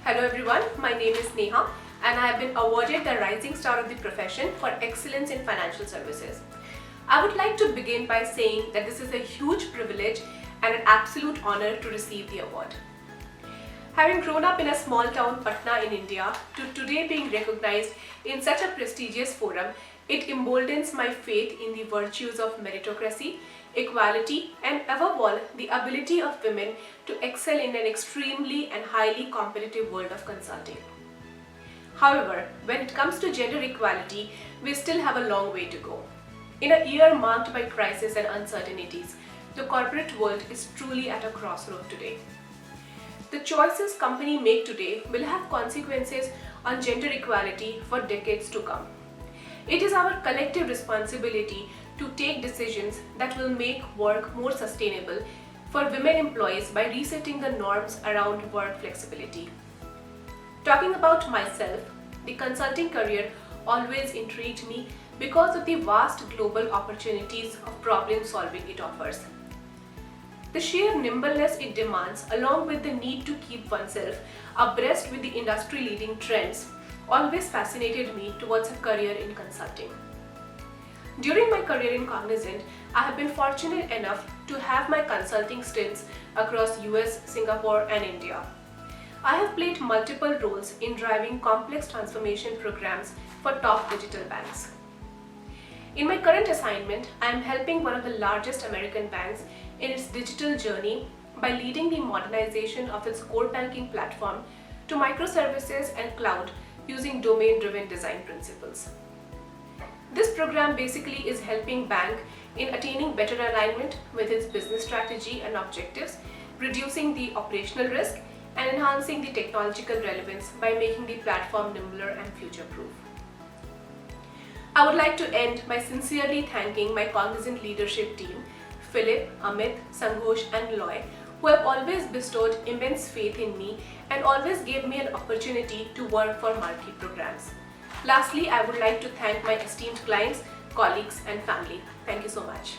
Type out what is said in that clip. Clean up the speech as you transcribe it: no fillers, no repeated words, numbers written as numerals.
Hello everyone, my name is Neha and I have been awarded the Rising Star of the profession for excellence in financial services. I would like to begin by saying that this is a huge privilege and an absolute honor to receive the award. Having grown up in a small town, Patna in India, to today being recognized in such a prestigious forum, it emboldens my faith in the virtues of meritocracy, equality, and above all, the ability of women to excel in an extremely and highly competitive world of consulting. However, when it comes to gender equality, we still have a long way to go. In a year marked by crisis and uncertainties, the corporate world is truly at a crossroad today. The choices companies make today will have consequences on gender equality for decades to come. It is our collective responsibility to take decisions that will make work more sustainable for women employees by resetting the norms around work flexibility. Talking about myself, the consulting career always intrigued me because of the vast global opportunities of problem solving it offers. The sheer nimbleness it demands, along with the need to keep oneself abreast with the industry-leading trends, always fascinated me towards a career in consulting. During my career in Cognizant, I have been fortunate enough to have my consulting stints across US, Singapore, and India. I have played multiple roles in driving complex transformation programs for top digital banks. In my current assignment, I am helping one of the largest American banks in its digital journey by leading the modernization of its core banking platform to microservices and cloud using domain-driven design principles. This program basically is helping bank in attaining better alignment with its business strategy and objectives, reducing the operational risk, and enhancing the technological relevance by making the platform nimbler and future-proof. I would like to end by sincerely thanking my Cognizant leadership team, Philip, Amit, Sanghosh, and Loy, who have always bestowed immense faith in me and always gave me an opportunity to work for marquee programs. Lastly, I would like to thank my esteemed clients, colleagues, and family. Thank you so much.